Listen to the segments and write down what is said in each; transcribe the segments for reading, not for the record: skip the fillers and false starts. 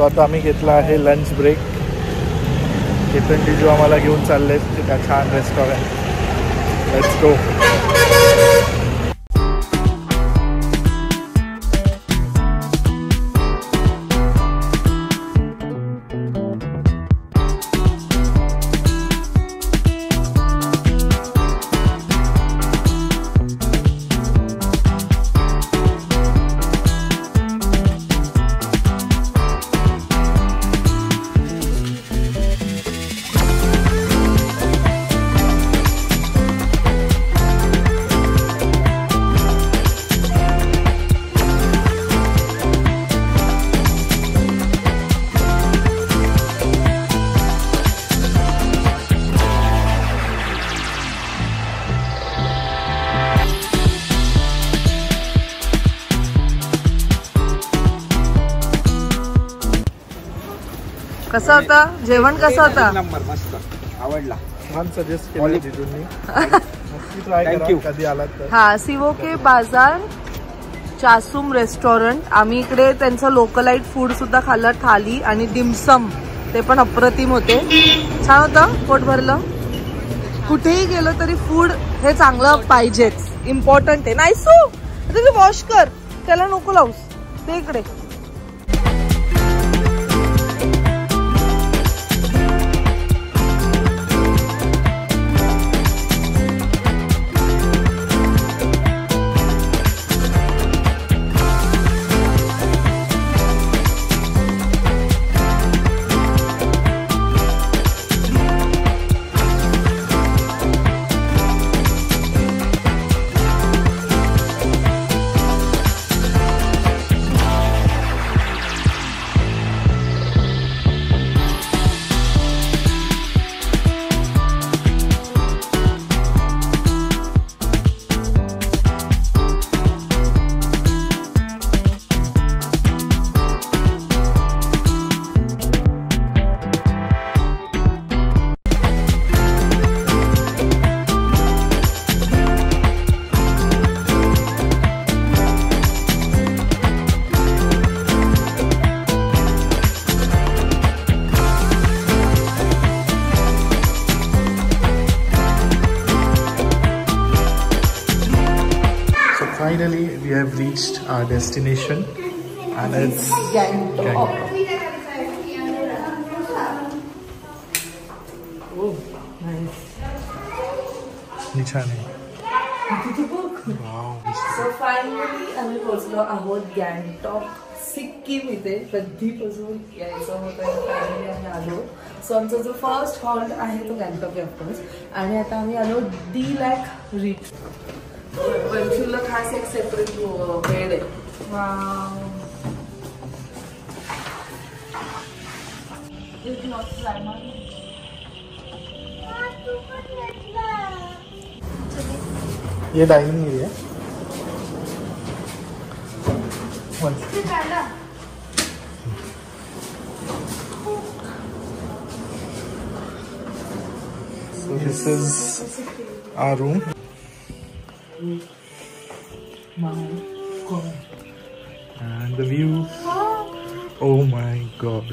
So आता आम्ही घेतला आहे लंच ब्रेक. केतन जीजू आम्हाला घेऊन चाललेत एका छान रेस्टॉरंट. Let's go. कसं होतं जेवण? कसं होतं? नंबर मस्त, आवडला. छान सजेस्ट केलं जीजूंनी. नक्की ट्राय करा कधी आलात तर. हा, सीओके बाजार चासुम रेस्टॉरंट. आम्ही इकडे त्यांचं लोकलाइट फूड सुद्धा खाल्लं, थाली आणि डिमसम. ते पण अप्रतिम होते, छान होतं, पोट भरलं. कुठेही गेलं तरी फूड हे चांगलं पाहिजेच, इम्पॉर्टंट आहे. नाही सू ते वॉश कर, त्याला नको लावूस, ते इकडे. Finally, we have reached our destination, and it's Gangtok. Oh, nice. छान आहे. Wow. So finally आम्ही पोहोचलो आहोत गँगटॉक, सिक्कीम. इथे कधीपासून यायचं होतं, फायनली आम्ही आलो. सो आमचा जो फर्स्ट हॉल्ट आहे तो गँगटॉक ऑफकोर्स. आणि आता आम्ही आलो D-Lac रिट्रीट. वंशूला खास एक सेपरेट बेड आहे. ये dining area. So this is our room. My God. And the view. Oh my God.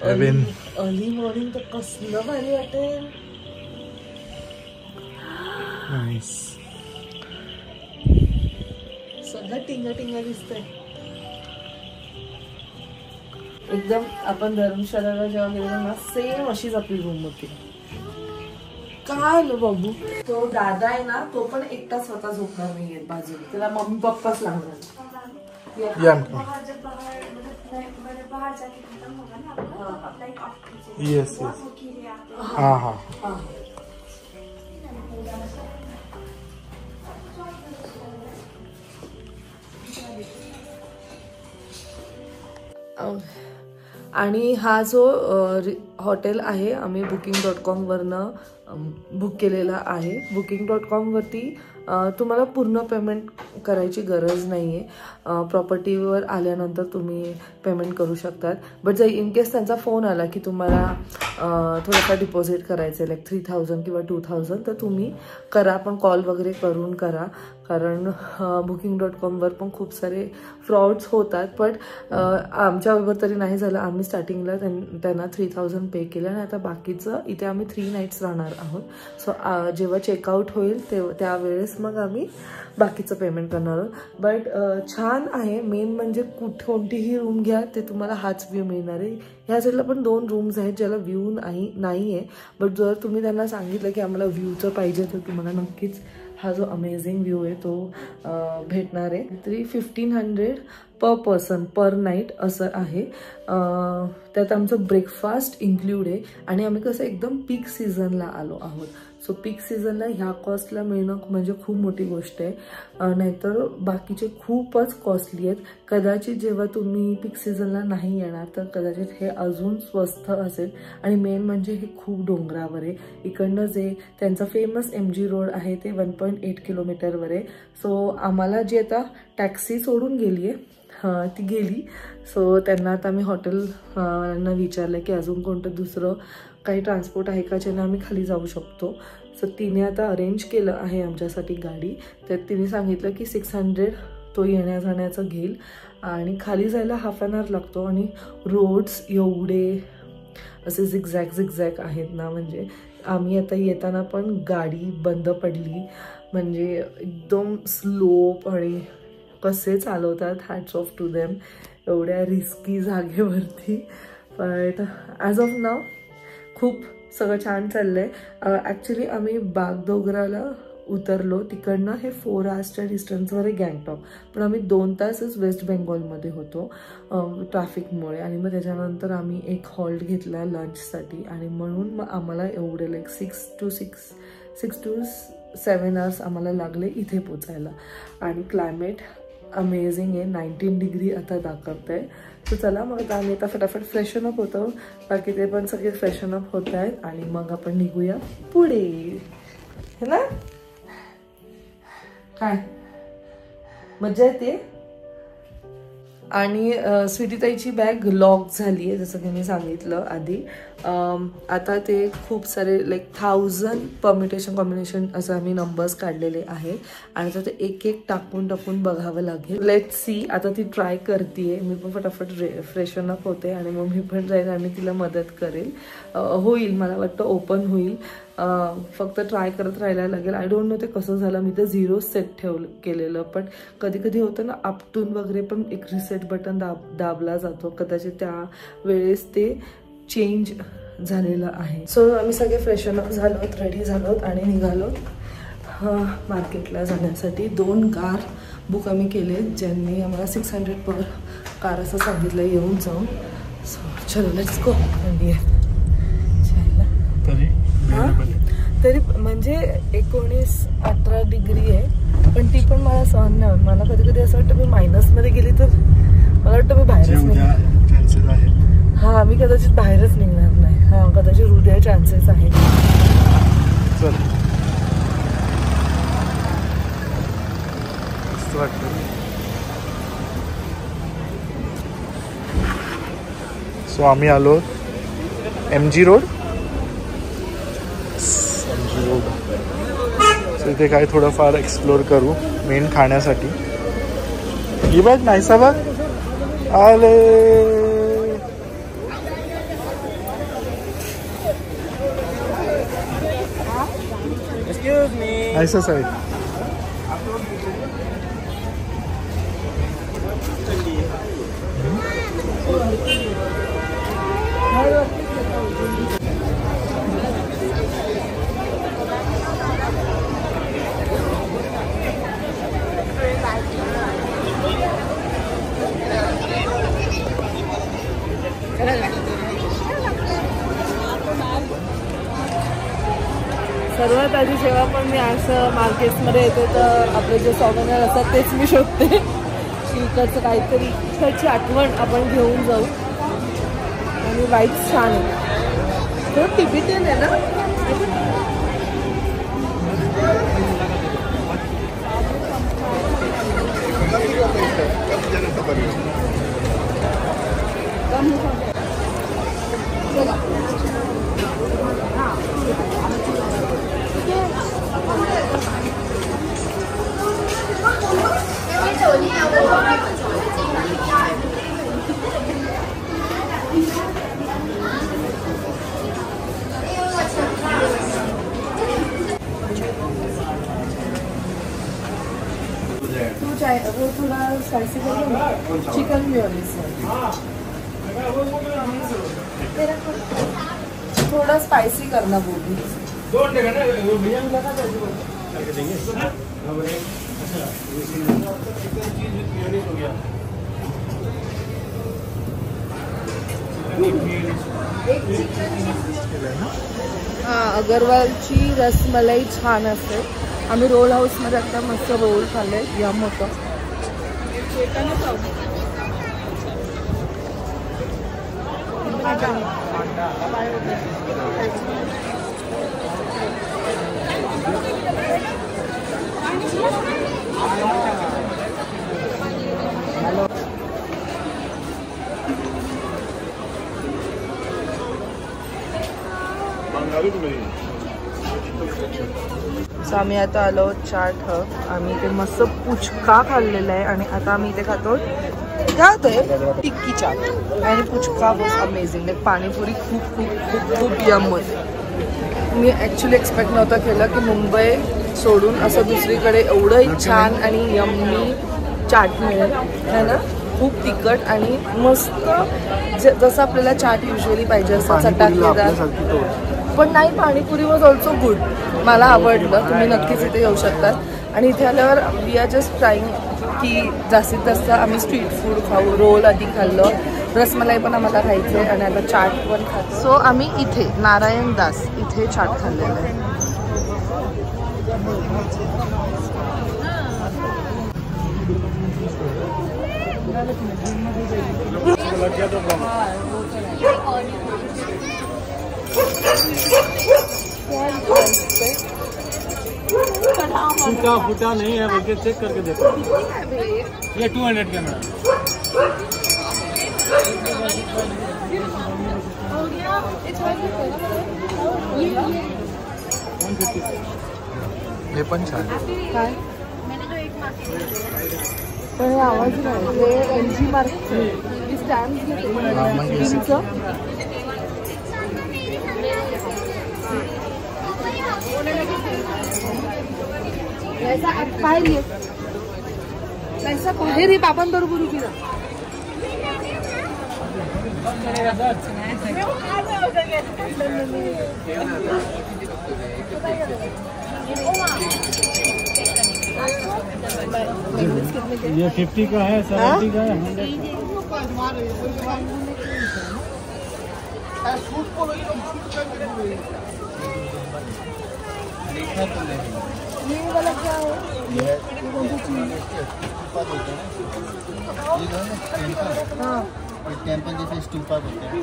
Heaven. Early morning तर कसलं भारी वाटेल. Nice. सगळं टिंगा टिंगा दिसतंय. एकदम आपण धर्मशाळेला जेव्हा गेलो ना, सेम अशीच आपली रूम होती. काय लो बाबू, तो दादा आहे ना, तो पण एकटा स्वतः झोपणार नाहीये बाजूला, त्याला मम्मी पप्पाच लागणार. Yes yes. हा हा. आणि हा जो हॉटेल आहे, आम्ही booking.com बुक केलेलं आहे. booking.com तुम्हाला पूर्ण पेमेंट करायची गरज नाही आहे. प्रॉपर्टीवर आल्यानंतर तुम्ही पेमेंट करू शकतात. बट जर इन केस त्यांचा फोन आला की तुम्हाला थोडंफार डिपॉझिट करायचं आहे, लाईक 3000 किंवा 2000, तर तुम्ही करा, पण कॉल वगैरे करून करा. कारण booking.com पण खूप सारे फ्रॉड्स होतात. बट आमच्याबरोबर तरी नाही झालं. आम्ही स्टार्टिंगला त्यांना 3000 पे केलं आणि आता बाकीचं इथे आम्ही 3 नाईट्स राहणार आहोत. सो जेव्हा चेकआउट होईल त्यावेळेस मग आम्ही बाकीचं पेमेंट करणार आहोत. बट छान आहे. मेन म्हणजे कोणतीही रूम घ्या ते तुम्हाला हाच व्ह्यू मिळणार आहे. ह्या साईडला पण 2 रूम्स आहेत ज्याला व्ह्यू नाही आहे. बट जर तुम्ही त्यांना सांगितलं की आम्हाला व्ह्यूचं पाहिजे तर तुम्हाला नक्कीच हा जो अमेझिंग व्ह्यू आहे तो भेटणार आहे. तरी 1500 पर पर्सन पर नाईट असं आहे. त्यात आमचं ब्रेकफास्ट इन्क्लूड आहे आणि आम्ही कसं एकदम पीक सीझनला आलो आहोत. सो पीक सीझनला ह्या कॉस्टला मिळणं म्हणजे खूप मोठी गोष्ट आहे. नाहीतर बाकीचे खूपच कॉस्टली आहेत. कदाचित जेव्हा तुम्ही पीक सीझनला नाही येणार तर कदाचित हे अजून स्वस्त असेल. आणि मेन म्हणजे हे खूप डोंगरावर आहे. इकडनं जे त्यांचा फेमस MG रोड आहे ते 1.8 किलोमीटरवर आहे. सो आम्हाला जी आता टॅक्सी सोडून गेली आहे ती गेली. सो त्यांना आता आम्ही हॉटेलना विचारलं की अजून कोणतं दुसरं काही ट्रान्सपोर्ट आहे का ज्याने आम्ही खाली जाऊ शकतो. सो तिने आता अरेंज केलं आहे आमच्यासाठी गाडी. तर तिने सांगितलं की 600 तो येण्या जाण्याचं घेईल आणि खाली जायला हाफ ॲन आवर लागतो. आणि रोड्स एवढे असे झिगझॅग आहेत ना, म्हणजे आम्ही आता येताना पण गाडी बंद पडली. म्हणजे एकदम स्लोप आणि कसे चालवतात, हॅट्स ऑफ टू देम एवढ्या रिस्की जागेवरती. बट ॲज ऑफ नाव खूप सगळं छान चाललंय. ॲक्च्युली आम्ही बागडोगराला उतरलो, तिकडनं हे 4 आवर्सच्या डिस्टन्सवर आहे गँगटॉक. पण आम्ही 2 तासच वेस्ट बेंगॉलमध्ये होतो ट्रॅफिकमुळे. आणि मग त्याच्यानंतर आम्ही एक हॉल्ट घेतला लंचसाठी आणि म्हणून मग आम्हाला एवढे लाईक 6 to 7 आवर्स आम्हाला लागले इथे पोचायला. आणि क्लायमेट अमेझिंग आहे. 19 डिग्री आता दाखवत आहे. तर चला मग आता आम्ही आता फटाफट फ्रेशन अप होतो. बाकी ते पण सगळे फ्रेशन अप होत आहेत आणि मग आपण निघूया पुढे, है ना? काय मजा येते. आणि स्वीटीताईची बॅग लॉक झाली आहे जसं की मी सांगितलं आधी. आता ते खूप सारे लाईक 1000 कॉम्बिनेशन असं आम्ही नंबर्स काढलेले आहेत आणि आता ते एक एक टाकून बघावं लागेल. Let's see. आता ती ट्राय करते. मी पण फटाफट फ्रेशन अप होते आणि मग मी पण जाईल आणि तिला मदत करेल. होईल मला वाटतं, ओपन होईल. फक्त ट्राय करत राहायला लागेल. आय डोंट नो ते कसं झालं. मी तर 0 सेट केलेलं. पण कधी कधी होतं ना अपटून वगैरे पण एक रिसेट बटन दाबला जातो. कदाचित त्या वेळेस ते चेंज झालेलं आहे. सो आम्ही सगळे फ्रेशन अप झालोत, रेडी झालोत आणि निघालोत मार्केटला जाण्यासाठी. 2 कार बुक आम्ही केले ज्यांनी आम्हाला 600 पर कार असं सांगितलं येऊन जाऊन. सो चलो लेट्स गो. तरी म्हणजे 19-18 डिग्री आहे पण ती पण मला सहन नाही होत. मला कधी कधी असं वाटतं मी मायनसमध्ये गेली तर मला वाटतं मी बाहेरच नाही. हा मी कदाचित बाहेरच निघणार नाही. हा कदाचित उद्या चान्सेस आहे. सो आम्ही आलो MG रोड. सो इथे काय थोडंफार एक्सप्लोर करू मेन खाण्यासाठी. ही बघ नाहीसा बघ आले. नाहीसच आहे. सर्वात आधी जेव्हा पण मी असं मार्केट्समध्ये येते तर आपले जे सॉवेनियर असतात तेच मी शोधते की इकडचं काहीतरी इकडची आठवण आपण घेऊन जाऊ. आणि वाईब्स छान आहे. तो टिबिटियन आहे ना. वो थोड़ा स्पाइसी कर दो, चिकन मेयोनीज थोड़ा स्पाइसी करना वो भी. हाँ, अगरवालची रसमलाई छान असते. आम्ही रोल हाऊस मध्ये आता मस्त रोल खाल्ले, यम होतं. सो आम्ही आता आलो चाट हब. आम्ही ते मस्त पुचका खाल्लेला आहे आणि आता आम्ही इथे खातो काय होतंय टिक्की चाट आणि पुचका वॉज अमेझिंग. पाणीपुरी खूप खूप खूप खूप यम होते. मी ॲक्च्युली एक्सपेक्ट नव्हतं केलं की मुंबई सोडून असं दुसरीकडे एवढं छान आणि यम्मी चाट मिळेल है ना. खूप तिखट आणि मस्त जसं आपल्याला चाट युजली पाहिजे असं चटाकेदार. पण नाही, पाणीपुरी वॉज ऑल्सो गुड. मला आवडलं. तुम्ही नक्कीच इथे येऊ शकतात. आणि इथे आल्यावर वी आर जस्ट ट्राईंग की जास्तीत जास्त आम्ही स्ट्रीट फूड खाऊ. रोल आधी खाल्लं, रसमलाई पण आम्हाला खायचं आहे आणि आता चाट पण खातो. सो आम्ही इथे नारायण दास इथे चाट खाल्लेलं आहे. फूटा नहीं है, बल्कि चेक करके देखो. ये 200 का मैडम. हे पण छान काय पण आवाज नाही. एनजी मार्क स्टॅम्प पाहिले पैसा बाहेर ही बाबां बरोबर उभी राहा. ये 50 का है, 70 का है, 100 ये वाला क्या है? ये कौन सी चीज? हाँ, ये टेम्पल जैसे स्टूपा बोलते हैं.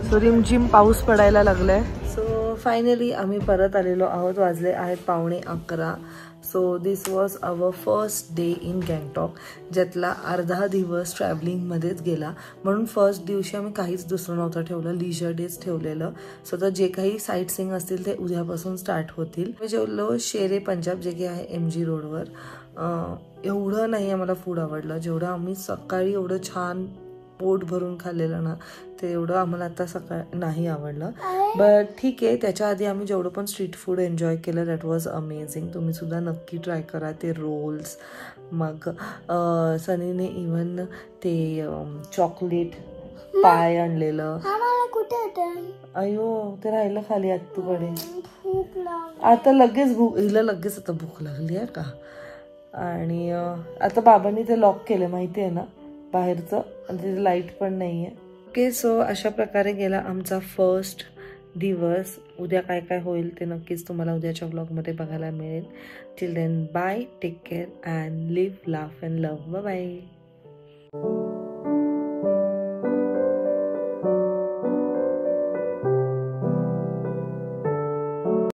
सो रिमझिम पाऊस पडायला लागलाय. सो फायनली आम्ही परत आलेलो आहोत. वाजले आहेत 11:15. So this was our first day in Gangtok, ज्यातला अर्धा दिवस ट्रॅव्हलिंगमध्येच गेला. म्हणून फर्स्ट दिवशी आम्ही काहीच दुसरं नव्हतं ठेवलं, लिजर डेज ठेवलेलं. सो तर जे काही साईट सीइंग असतील ते उद्यापासून स्टार्ट होतील. मी जेवलो शेरे पंजाब, जे की आहे MG रोडवर. एवढं नाही आम्हाला फूड आवडलं जेवढं आम्ही सकाळी एवढं छान पोट भरून खाल्लेलं ना, ते एवढं आम्हाला आता सकाळ नाही आवडलं. बट ठीक आहे, त्याच्या आधी आम्ही जेवढं पण स्ट्रीट फूड एन्जॉय केलं दॅट वॉज अमेझिंग. तुम्ही सुद्धा नक्की ट्राय करा ते रोल्स. मग सनीने इव्हन ते चॉकलेट पाय आणलेलं. अयो ते राहिलं खाली आत्तूकडे. आता लगेच हिला लगेच आता भूक लागली आहे का. आणि आता बाबांनी ते लॉक केलं माहिती आहे ना बाहेरचं, आणि तिथे लाईट पण नाही आहे. ओके, सो अशा प्रकारे गेला आमचा फर्स्ट दिवस. उद्या काय काय होईल ते नक्कीच तुम्हाला उद्याच्या व्लॉगमध्ये बघायला मिळेल. Till then bye, take care and live, laugh and love. Bye bye.